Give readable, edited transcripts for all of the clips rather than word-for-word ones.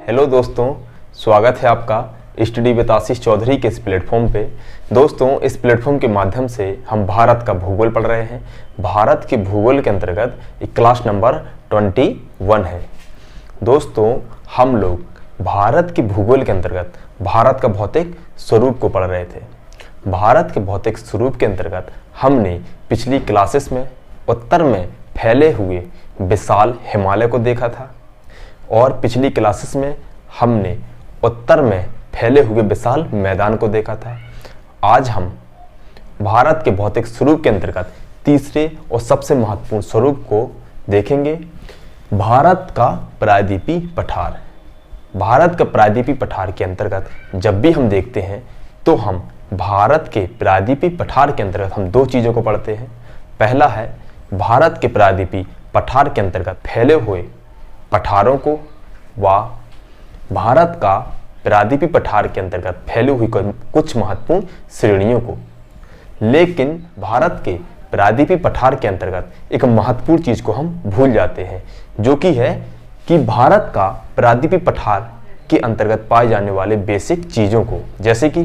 Hello दोस्तों, स्वागत है आपका स्टडी विद आशीष चौधरी के इस प्लेटफॉर्म पे। दोस्तों, इस प्लेटफॉर्म के माध्यम से हम भारत का भूगोल पढ़ रहे हैं। भारत के भूगोल के अंतर्गत क्लास नंबर 21 है। दोस्तों, हम लोग भारत के भूगोल के अंतर्गत भारत का भौतिक स्वरूप को पढ़ रहे थे। भारत के भौतिक स्वरूप के अंतर्गत हमने पिछली क्लासेस में उत्तर में फैले हुए विशाल हिमालय को देखा था और पिछली क्लासेस में हमने उत्तर में फैले हुए विशाल मैदान को देखा था। आज हम भारत के भौतिक स्वरूप के अंतर्गत तीसरे और सबसे महत्वपूर्ण स्वरूप को देखेंगे, भारत का प्रायद्वीपीय पठार। भारत का प्रायद्वीपीय पठार के अंतर्गत जब भी हम देखते हैं तो हम भारत के प्रायद्वीपीय पठार के अंतर्गत हम दो चीज़ों को पढ़ते हैं। पहला है भारत के प्रायद्वीपीय पठार के अंतर्गत फैले हुए पठारों को व भारत का प्रायद्वीपीय पठार के अंतर्गत फैली हुई कुछ महत्वपूर्ण श्रेणियों को। लेकिन भारत के प्रायद्वीपीय पठार के अंतर्गत एक महत्वपूर्ण चीज को हम भूल जाते हैं, जो कि है कि भारत का प्रायद्वीपीय पठार के अंतर्गत पाए जाने वाले बेसिक चीजों को, जैसे कि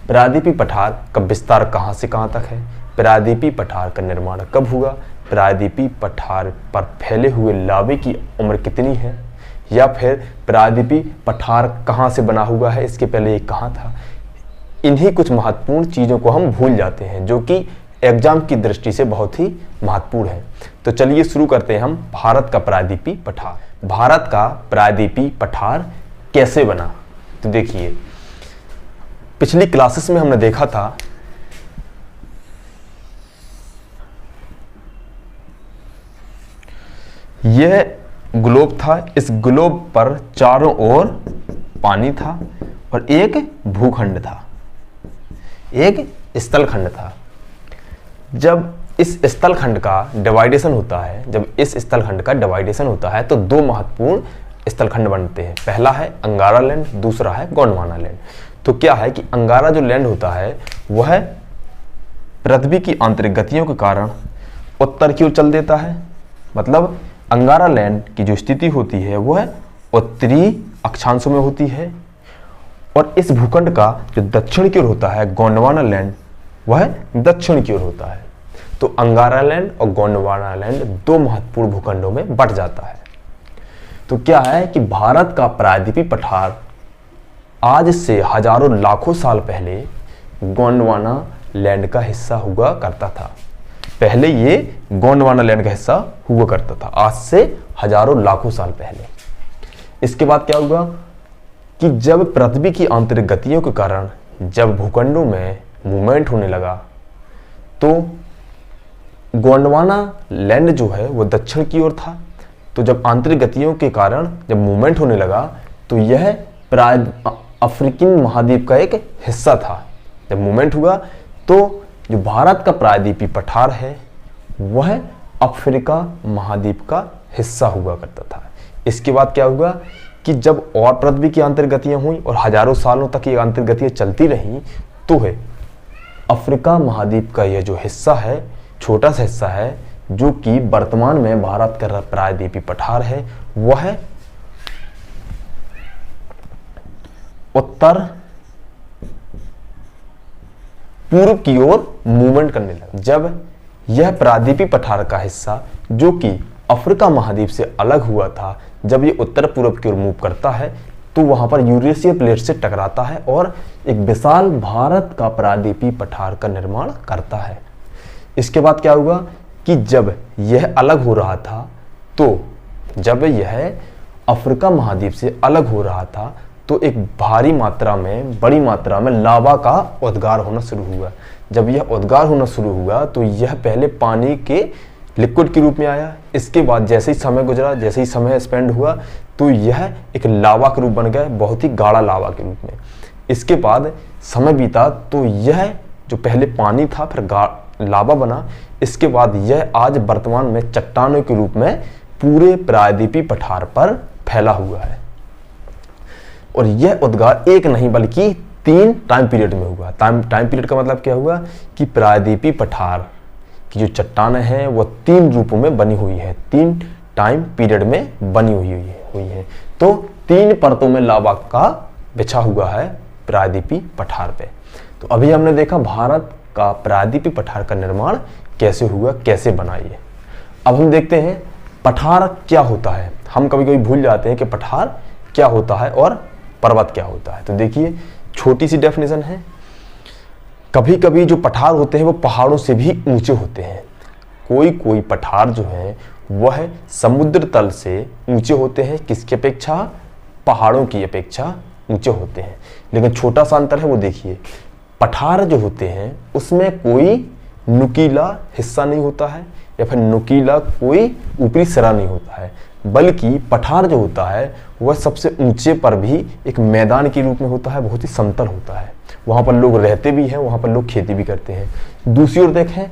प्रायद्वीपीय पठार का विस्तार कहां से कहां तक है, प्रायद्वीपीय पठार का निर्माण कब हुआ, प्रायद्वीपीय पठार पर फैले हुए लावे की उम्र कितनी है, या फिर प्रायद्वीपीय पठार कहाँ से बना हुआ है, इसके पहले ये कहाँ था। इन्हीं कुछ महत्वपूर्ण चीज़ों को हम भूल जाते हैं, जो कि एग्जाम की दृष्टि से बहुत ही महत्वपूर्ण है। तो चलिए शुरू करते हैं हम भारत का प्रायद्वीपीय पठार। भारत का प्रायद्वीपीय पठार कैसे बना, तो देखिए पिछली क्लासेस में हमने देखा था यह ग्लोब था। इस ग्लोब पर चारों ओर पानी था और एक भूखंड था, एक स्थलखंड था। जब इस स्थलखंड का डिवाइडेशन होता है, तो दो महत्वपूर्ण स्थलखंड बनते हैं। पहला है अंगारा लैंड, दूसरा है गोंडवाना लैंड। तो क्या है कि अंगारा जो लैंड होता है वह पृथ्वी की आंतरिक गतियों के कारण उत्तर की ओर चल देता है। मतलब अंगारा लैंड की जो स्थिति होती है वह उत्तरी अक्षांशों में होती है, और इस भूखंड का जो दक्षिण की ओर होता है गोंडवाना लैंड, वह दक्षिण की ओर होता है। तो अंगारा लैंड और गोंडवाना लैंड दो महत्वपूर्ण भूखंडों में बंट जाता है। तो क्या है कि भारत का प्रायद्वीपीय पठार आज से हजारों लाखों साल पहले गोंडवाना लैंड का हिस्सा हुआ करता था। पहले ये गोंडवाना लैंड का हिस्सा हुआ करता था, आज से हजारों लाखों साल पहले। इसके बाद क्या हुआ कि जब पृथ्वी की आंतरिक गतियों के कारण जब भूखंडों में मूवमेंट होने लगा, तो गोंडवाना लैंड जो है वो दक्षिण की ओर था। तो जब आंतरिक गतियों के कारण जब मूवमेंट होने लगा, तो यह अफ्रीकन महाद्वीप का एक हिस्सा था। जब मूवमेंट हुआ तो जो भारत का प्रायद्वीपीय पठार है वह अफ्रीका महाद्वीप का हिस्सा हुआ करता था। इसके बाद क्या हुआ कि जब और पृथ्वी की आंतरिक गतियां हुई और हजारों सालों तक ये आंतरिक गतियां चलती रहीं, तो है अफ्रीका महाद्वीप का यह जो हिस्सा है, छोटा सा हिस्सा है, जो कि वर्तमान में भारत का प्रायद्वीपीय पठार है, वह उत्तर पूर्व की ओर मूवमेंट करने लगा। जब यह प्रायद्वीपीय पठार का हिस्सा, जो कि अफ्रीका महाद्वीप से अलग हुआ था, जब ये उत्तर पूर्व की ओर मूव करता है, तो वहां पर यूरेशिया प्लेट से टकराता है और एक विशाल भारत का प्रायद्वीपीय पठार का निर्माण करता है। इसके बाद क्या हुआ कि जब यह अलग हो रहा था, तो जब यह अफ्रीका महाद्वीप से अलग हो रहा था, तो एक बड़ी मात्रा में लावा का उद्गार होना शुरू हुआ। जब यह उद्गार होना शुरू हुआ तो यह पहले पानी के लिक्विड के रूप में आया। इसके बाद जैसे ही समय गुजरा, जैसे ही समय स्पेंड हुआ, तो यह एक लावा के रूप बन गया, बहुत ही गाढ़ा लावा के रूप में। इसके बाद समय बीता तो यह जो पहले पानी था फिर लावा बना। इसके बाद यह आज वर्तमान में चट्टानों के रूप में पूरे प्रायद्वीपीय पठार पर फैला हुआ है। और यह उद्गार एक नहीं बल्कि 3 टाइम पीरियड में हुआ। टाइम पीरियड का मतलब क्या हुआ कि प्रायद्वीपीय पठार की जो चट्टानें हैं वो 3 रूपों में बनी हुई है, 3 टाइम पीरियड में बनी हुई है। तो 3 परतों में लावा का बिछा हुआ है प्रायद्वीपीय पठार पे। तो अभी हमने देखा भारत का प्रायद्वीपीय पठार का निर्माण कैसे हुआ, कैसे बना ये। अब हम देखते हैं पठार क्या होता है। हम कभी कभी भूल जाते हैं कि पठार क्या होता है और पर्वत क्या होता है। तो देखिए छोटी सी डेफिनेशन है। कभी कभी जो पठार होते हैं वो पहाड़ों से भी ऊंचे होते हैं। कोई कोई पठार जो है वह समुद्र तल से ऊंचे होते हैं, किसकी अपेक्षा? पहाड़ों की अपेक्षा ऊंचे होते हैं। लेकिन छोटा सा अंतर है वो देखिए, पठार जो होते हैं उसमें कोई नुकीला हिस्सा नहीं होता है या फिर नुकीला कोई ऊपरी सिरा नहीं होता है, बल्कि पठार जो होता है वह सबसे ऊंचे पर भी एक मैदान के रूप में होता है, बहुत ही समतल होता है। वहाँ पर लोग रहते भी हैं, वहाँ पर लोग खेती भी करते हैं। दूसरी ओर देखें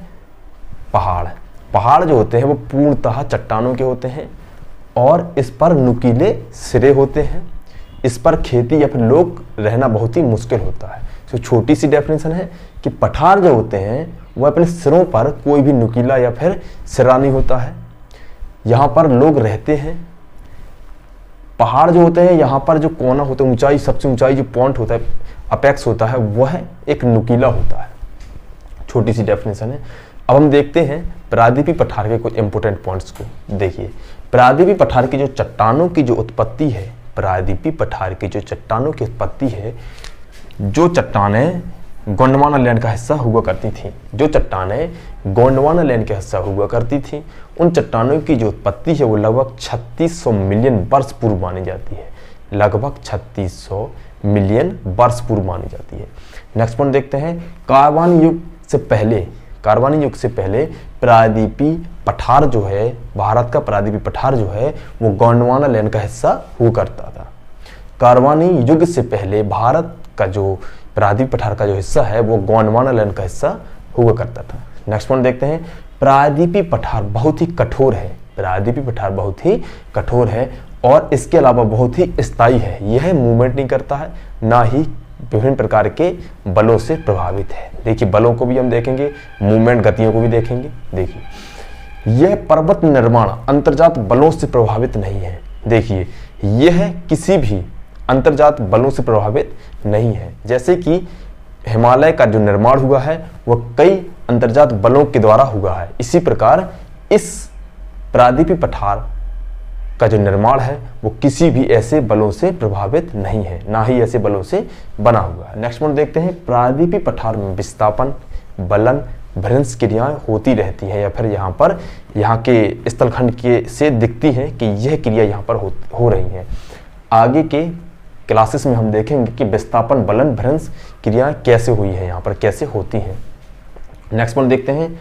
पहाड़, पहाड़ जो होते हैं वो पूर्णतः चट्टानों के होते हैं और इस पर नुकीले सिरे होते हैं। इस पर खेती या फिर लोग रहना बहुत ही मुश्किल होता है। तो छोटी सी डेफिनेशन है कि पठार जो होते हैं वह अपने सिरों पर कोई भी नुकीला या फिर सिरा नहीं होता है, यहाँ पर लोग रहते हैं। पहाड़ जो होते हैं यहाँ पर जो कोना होता है, ऊंचाई, सबसे ऊंचाई जो पॉइंट होता है, अपेक्स होता है, वह एक नुकीला होता है। छोटी सी डेफिनेशन है। अब हम देखते हैं प्रायद्वीपीय पठार के कुछ इंपोर्टेंट पॉइंट्स को। देखिए प्रायद्वीपीय पठार की जो चट्टानों की जो उत्पत्ति है, प्रायद्वीपीय पठार की जो चट्टानों की उत्पत्ति है, जो चट्टानें गोंडवाना लैंड का हिस्सा हुआ करती थी, जो चट्टानें गोंडवाना लैंड का हिस्सा हुआ करती थी, उन चट्टानों की जो उत्पत्ति है वो लगभग 3600 मिलियन वर्ष पूर्व मानी जाती है। लगभग 3600 मिलियन वर्ष पूर्व मानी जाती है। नेक्स्ट पॉइंट देखते हैं, कार्बन युग से पहले प्रायद्वीपीय पठार जो है, भारत का प्रायद्वीपीय पठार जो है वो गोंडवाना लैंड का हिस्सा हुआ करता था। कार्बन युग से पहले भारत का जो प्रायद्वीपीय पठार का जो हिस्सा है वो गोंडवाना लैंड का हिस्सा हुआ करता था। नेक्स्ट पॉइंट देखते हैं, प्रायद्वीपीय पठार बहुत ही कठोर है। प्रायद्वीपीय पठार बहुत ही कठोर है और इसके अलावा बहुत ही स्थायी है। यह मूवमेंट नहीं करता है, ना ही विभिन्न प्रकार के बलों से प्रभावित है। देखिए बलों को भी हम देखेंगे, मूवमेंट गतियों को भी देखेंगे। देखिए यह पर्वत निर्माण अंतर्जात बलों से प्रभावित नहीं है। देखिए यह किसी भी अंतर्जात बलों से प्रभावित नहीं है। जैसे कि हिमालय का जो निर्माण हुआ है वह कई अंतर्जात बलों के द्वारा हुआ है, इसी प्रकार इस प्रायद्वीपीय पठार का जो निर्माण है वो किसी भी ऐसे बलों से प्रभावित नहीं है, ना ही ऐसे बलों से बना हुआ है। नेक्स्ट पॉइंट देखते हैं, प्रायद्वीपीय पठार में विस्थापन, बलन, भ्रंश क्रियाएं होती रहती हैं या फिर यहाँ के स्थलखंड के से दिखती हैं कि यह क्रिया यहाँ पर हो रही है। आगे के क्लासेस में हम देखेंगे कि विस्थापन, बलन, भ्रंश क्रियाएं कैसे हुई है, यहाँ पर कैसे होती हैं। नेक्स्ट पॉइंट देखते हैं,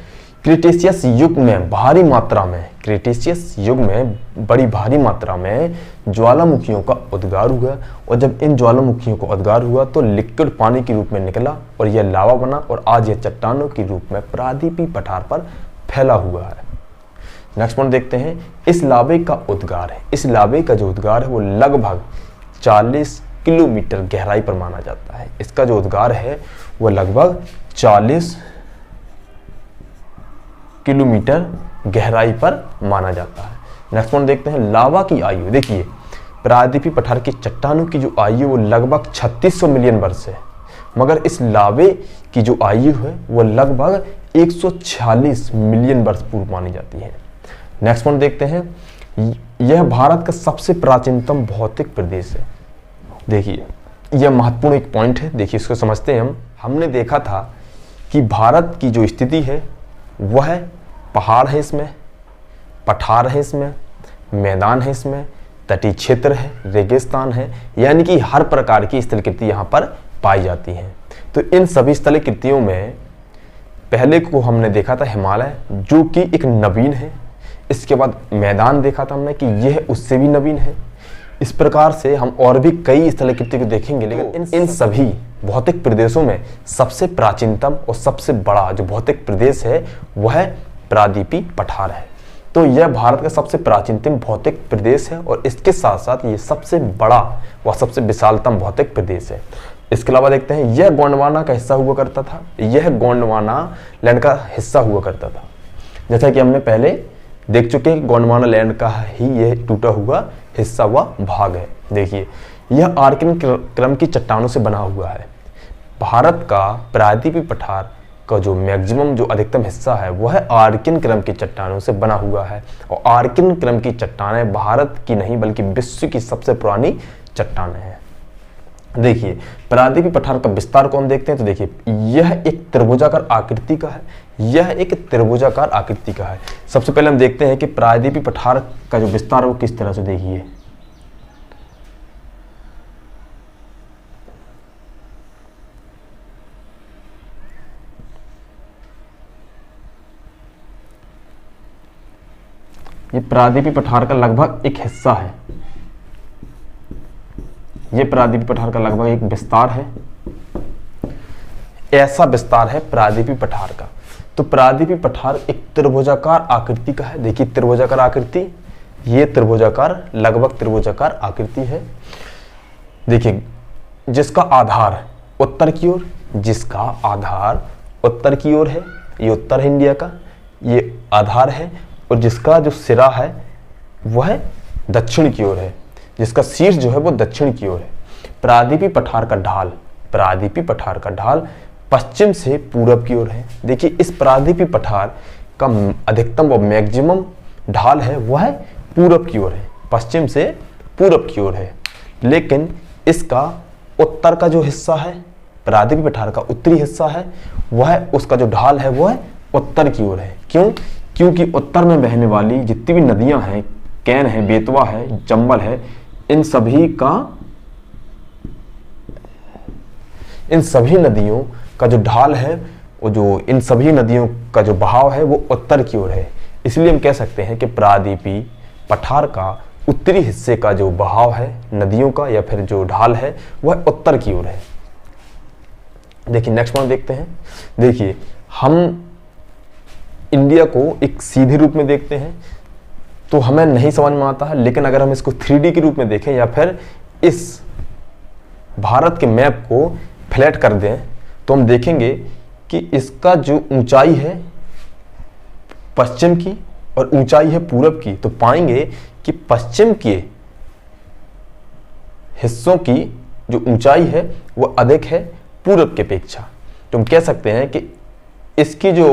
क्रिटेशियस युग में भारी मात्रा में, क्रिटेशियस युग में बड़ी भारी मात्रा में ज्वालामुखियों का उद्गार हुआ और जब इन ज्वालामुखियों का उद्गार हुआ तो लिक्विड पानी के रूप में निकला और यह लावा बना और आज यह चट्टानों के रूप में प्रायद्वीपीय पठार पर फैला हुआ है। नेक्स्ट पॉइंट देखते हैं, इस लावे का उद्गार है। इस लावे का जो उद्गार है वो लगभग 40 किलोमीटर गहराई पर माना जाता है। इसका जो उद्गार है वो लगभग 40 किलोमीटर गहराई पर माना जाता है। नेक्स्ट पॉइंट देखते हैं, लावा की आयु। देखिए प्रायद्वीपीय पठार की चट्टानों की जो आयु वो लगभग 3600 मिलियन वर्ष है, मगर इस लावे की जो आयु है वो लगभग 146 मिलियन वर्ष पूर्व मानी जाती है। नेक्स्ट पॉइंट देखते हैं, यह भारत का सबसे प्राचीनतम भौतिक प्रदेश है। देखिए यह महत्वपूर्ण एक पॉइंट है, देखिए इसको समझते हैं हम। हमने देखा था कि भारत की जो स्थिति है वह पहाड़ है, इसमें पठार है, इसमें मैदान है, इसमें तटीय क्षेत्र है, रेगिस्तान है, यानी कि हर प्रकार की स्थलकृति यहाँ पर पाई जाती है। तो इन सभी स्थलकृतियों में पहले को हमने देखा था हिमालय, जो कि एक नवीन है। इसके बाद मैदान देखा था हमने कि यह उससे भी नवीन है। इस प्रकार से हम और भी कई स्थलकृति को देखेंगे, लेकिन इन सभी भौतिक प्रदेशों में सबसे प्राचीनतम और सबसे बड़ा जो भौतिक प्रदेश है वह प्रायद्वीपीय पठार है। तो यह भारत का सबसे प्राचीनतम भौतिक प्रदेश है और इसके साथ साथ ये सबसे बड़ा व सबसे विशालतम भौतिक प्रदेश है। इसके अलावा देखते हैं, यह गोंडवाना का हिस्सा हुआ करता था, यह गोंडवाना लैंड का हिस्सा हुआ करता था। जैसा कि हमने पहले देख चुके हैं, गोंडवाना लैंड का ही यह टूटा हुआ हिस्सा व भाग है। देखिए यह आर्किन क्रम की चट्टानों से बना हुआ है। भारत का प्रायद्वीपीय पठार का जो मैक्सिमम जो अधिकतम हिस्सा है वह आर्किन क्रम की चट्टानों से बना हुआ है। और आर्किन क्रम की चट्टानें भारत की नहीं बल्कि विश्व की सबसे पुरानी चट्टानें हैं। देखिए प्रायद्वीपीय पठार का विस्तार को हम देखते हैं तो देखिए यह एक त्रिभुजाकार आकृति का है, यह एक त्रिभुजाकार आकृति का है। सबसे पहले हम देखते हैं कि प्रायद्वीपीय पठार का जो विस्तार है वो किस तरह से, देखिए ये प्रायद्वीपीय पठार का लगभग एक हिस्सा है, ये प्रायद्वीपीय पठार का लगभग एक विस्तार है, ऐसा विस्तार है प्रायद्वीपीय पठार का। तो प्रायद्वीपीय पठार एक त्रिभुजाकार आकृति का है। देखिए त्रिभुजाकार आकृति, ये त्रिभुजाकार लगभग त्रिभुजाकार आकृति है। देखिए जिसका आधार उत्तर की ओर, जिसका आधार उत्तर की ओर है, ये उत्तर है इंडिया का, ये आधार है। और जिसका जो सिरा है वह दक्षिण की ओर है, जिसका शीर्ष जो है वो दक्षिण की ओर है। प्रायद्वीपीय पठार का ढाल, प्रायद्वीपीय पठार का ढाल पश्चिम से पूरब की ओर है। देखिए इस प्रायद्वीपीय पठार का अधिकतम व मैक्सिमम ढाल है वह पूरब की ओर है, पश्चिम से पूरब की ओर है। लेकिन इसका उत्तर का जो हिस्सा है, प्रायद्वीपीय पठार का उत्तरी हिस्सा है, वह उसका जो ढाल है वह उत्तर की ओर है। क्यों? क्योंकि उत्तर में बहने वाली जितनी भी नदियां हैं, कैन है, बेतवा है, चंबल है, इन सभी नदियों का जो ढाल है, वो जो इन सभी नदियों का जो बहाव है वो उत्तर की ओर है। इसलिए हम कह सकते हैं कि प्रायद्वीपीय पठार का उत्तरी हिस्से का जो बहाव है नदियों का या फिर जो ढाल है वह उत्तर की ओर है। देखिए नेक्स्ट पॉइंट देखते हैं। देखिए हम इंडिया को एक सीधे रूप में देखते हैं तो हमें नहीं समझ में आता है, लेकिन अगर हम इसको 3D के रूप में देखें या फिर इस भारत के मैप को फ्लैट कर दें तो हम देखेंगे कि इसका जो ऊंचाई है पश्चिम की और ऊंचाई है पूरब की, तो पाएंगे कि पश्चिम के हिस्सों की जो ऊंचाई है वो अधिक है पूरब की अपेक्षा। तो हम कह सकते हैं कि इसकी जो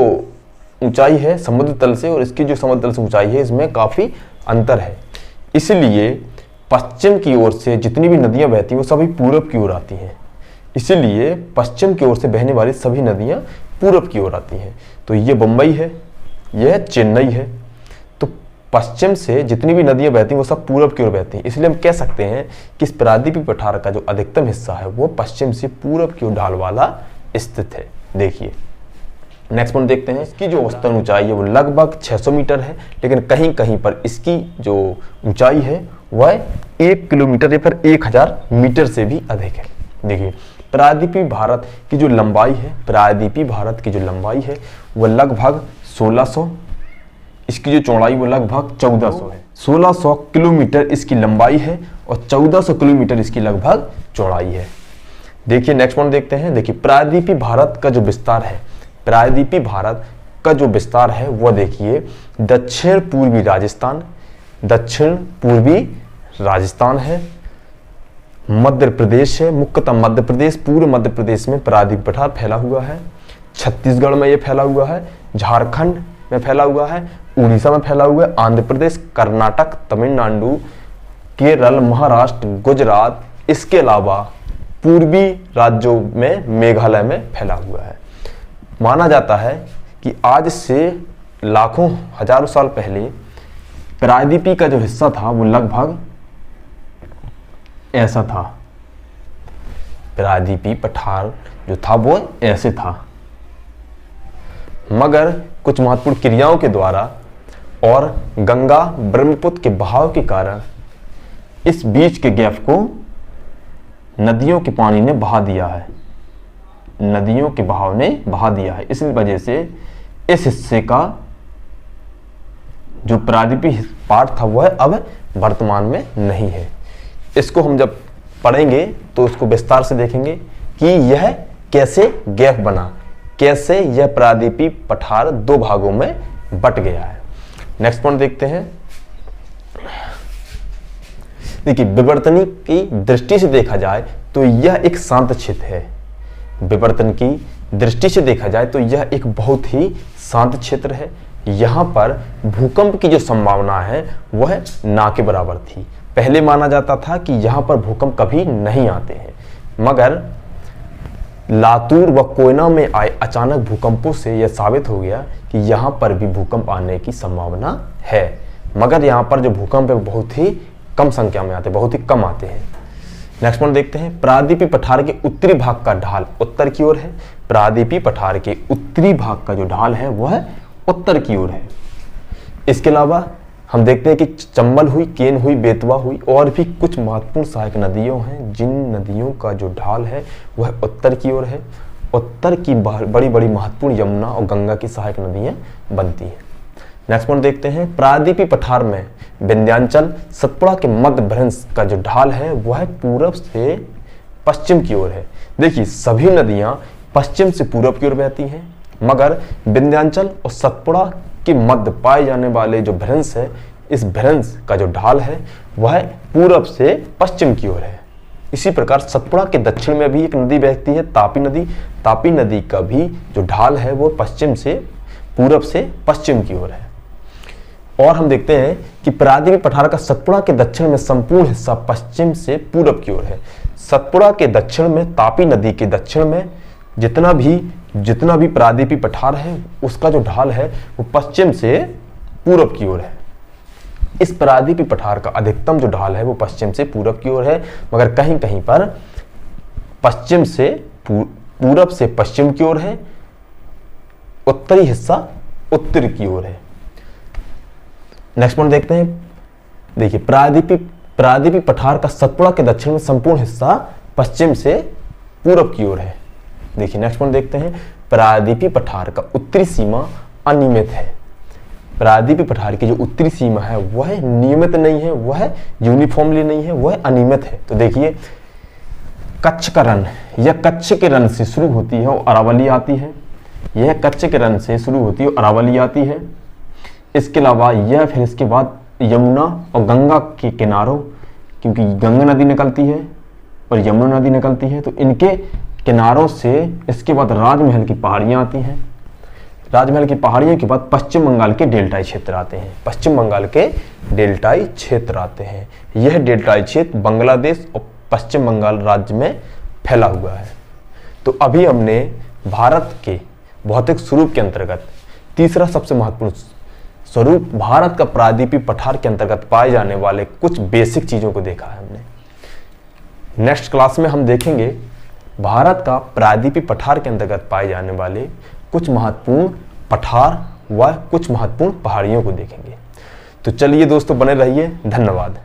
ऊंचाई है समुद्र तल से और इसकी जो समुद्र तल से ऊंचाई है इसमें काफी अंतर है। इसलिए पश्चिम की ओर से जितनी भी नदियां बहती हैं वो सभी पूरब की ओर आती हैं। इसीलिए पश्चिम की ओर से बहने वाली सभी नदियां पूरब की ओर आती हैं। तो ये बंबई है, यह चेन्नई है। तो पश्चिम से जितनी भी नदियां बहती हैं वो सब पूरब की ओर बहती हैं। इसलिए हम कह सकते हैं कि इस प्रायद्वीपीय पठार का जो अधिकतम हिस्सा है वो पश्चिम से पूरब की ओर ढाल वाला स्थित है। देखिए नेक्स्ट पॉइंट देखते हैं। इसकी जो औसतन ऊंचाई है वो लगभग 600 मीटर है, लेकिन कहीं कहीं पर इसकी जो ऊंचाई है वह 1 किलोमीटर या फिर 1000 मीटर से भी अधिक है। देखिए प्रायद्वीपीय भारत की जो लंबाई है, प्रायद्वीपीय भारत की जो लंबाई है वह लगभग 1600, इसकी जो चौड़ाई वो लगभग 1400 है। 1600 किलोमीटर इसकी लंबाई है और 1400 किलोमीटर इसकी लगभग चौड़ाई है। देखिए नेक्स्ट पॉइंट देखते हैं। देखिए प्रायद्वीपीय भारत का जो विस्तार है, प्रायद्वीपीय भारत का जो विस्तार है वह देखिए दक्षिण पूर्वी राजस्थान है, मध्य प्रदेश है, मुख्यतः मध्य प्रदेश, पूर्व मध्य प्रदेश में प्रायद्वीपीय पठार फैला हुआ है, छत्तीसगढ़ में ये फैला हुआ है, झारखंड में फैला हुआ है, उड़ीसा में फैला हुआ है, आंध्र प्रदेश, कर्नाटक, तमिलनाडु, केरल, महाराष्ट्र, गुजरात, इसके अलावा पूर्वी राज्यों में मेघालय में फैला हुआ है। माना जाता है कि आज से लाखों हजारों साल पहले प्रायद्वीपीय का जो हिस्सा था वो लगभग ऐसा था। प्रायद्वीपीय पठार जो था वो ऐसे था, मगर कुछ महत्वपूर्ण क्रियाओं के द्वारा और गंगा ब्रह्मपुत्र के बहाव के कारण इस बीच के गैप को नदियों के पानी ने बहा दिया है, नदियों के बहाव ने बहा दिया है। इस वजह से इस हिस्से का जो प्रायद्वीपीय पार्ट था वह अब वर्तमान में नहीं है। इसको हम जब पढ़ेंगे तो उसको विस्तार से देखेंगे कि यह कैसे गैप बना, कैसे यह प्रायद्वीपीय पठार दो भागों में बट गया है। नेक्स्ट पॉइंट देखते हैं। देखिए विवर्तनी की दृष्टि से देखा जाए तो यह एक शांत क्षेत्र है। विवर्तन की दृष्टि से देखा जाए तो यह एक बहुत ही शांत क्षेत्र है। यहाँ पर भूकंप की जो संभावना है वह ना के बराबर थी। पहले माना जाता था कि यहाँ पर भूकंप कभी नहीं आते हैं, मगर लातूर व कोयना में आए अचानक भूकंपों से यह साबित हो गया कि यहाँ पर भी भूकंप आने की संभावना है। मगर यहाँ पर जो भूकंप है बहुत ही कम संख्या में आते हैं, बहुत ही कम आते हैं। नेक्स्ट पॉइंट देखते हैं। प्रायद्वीपीय पठार के उत्तरी भाग का ढाल उत्तर की ओर है। प्रायद्वीपीय पठार के उत्तरी भाग का जो ढाल है वह उत्तर की ओर है। इसके अलावा हम देखते हैं कि चंबल हुई, केन हुई, बेतवा हुई और भी कुछ महत्वपूर्ण सहायक नदियों हैं जिन नदियों का जो ढाल है वह उत्तर की ओर है। उत्तर की बड़ी बड़ी महत्वपूर्ण यमुना और गंगा की सहायक नदियां बनती हैं। नेक्स्ट पॉइंट देखते हैं। प्रायद्वीपीय पठार में विंध्याचल सतपुड़ा के मध्य भ्रंश का जो ढाल है वह पूरब से पश्चिम की ओर है। देखिए सभी नदियां पश्चिम से पूरब की ओर बहती हैं, मगर विंध्याचल और सतपुड़ा के मध्य पाए जाने वाले जो भ्रंश है, इस भ्रंश का जो ढाल है वह पूरब से पश्चिम की ओर है। इसी प्रकार सतपुड़ा के दक्षिण में भी एक नदी बहती है, तापी नदी। तापी नदी का भी जो ढाल है वो पूरब से पश्चिम की ओर है। और हम देखते हैं कि प्रायद्वीपीय पठार का सतपुड़ा के दक्षिण में संपूर्ण हिस्सा पश्चिम से पूरब की ओर है। सतपुड़ा के दक्षिण में, तापी नदी के दक्षिण में जितना भी प्रायद्वीपीय पठार है उसका जो ढाल है वो पश्चिम से पूरब की ओर है। इस प्रायद्वीपीय पठार का अधिकतम जो ढाल है वो पश्चिम से पूरब की ओर है, मगर कहीं कहीं पर पश्चिम से पूरब से पश्चिम की ओर है, उत्तरी हिस्सा उत्तर की ओर है। नेक्स्ट पॉइंट देखते हैं। देखिए प्रायद्वीपीय पठार का सतपुड़ा के दक्षिण में संपूर्ण हिस्सा पश्चिम से पूरब की ओर है। देखिए नेक्स्ट पॉइंट देखते हैं। प्रायद्वीपीय पठार का उत्तरी सीमा अनियमित है। प्रायद्वीपीय पठार की जो उत्तरी सीमा है वह नियमित नहीं है, वह यूनिफॉर्मली नहीं है, वह अनियमित है। तो देखिए कच्छ का रन, यह कच्छ के रन से शुरू होती है और अरावली आती है। यह कच्छ के रन से शुरू होती है और अरावली आती है। इसके अलावा यह फिर इसके बाद यमुना और गंगा के किनारों, क्योंकि गंगा नदी निकलती है और यमुना नदी निकलती है, तो इनके किनारों से इसके बाद राजमहल की पहाड़ियाँ आती हैं। राजमहल की पहाड़ियों के बाद पश्चिम बंगाल के डेल्टाई क्षेत्र आते हैं। पश्चिम बंगाल के डेल्टाई क्षेत्र आते हैं। यह डेल्टाई क्षेत्र बांग्लादेश और पश्चिम बंगाल राज्य में फैला हुआ है। तो अभी हमने भारत के भौतिक स्वरूप के अंतर्गत तीसरा सबसे महत्वपूर्ण स्वरूप भारत का प्रायद्वीपीय पठार के अंतर्गत पाए जाने वाले कुछ बेसिक चीजों को देखा है हमने। नेक्स्ट क्लास में हम देखेंगे भारत का प्रायद्वीपीय पठार के अंतर्गत पाए जाने वाले कुछ महत्वपूर्ण पठार व कुछ महत्वपूर्ण पहाड़ियों को देखेंगे। तो चलिए दोस्तों, बने रहिए। धन्यवाद।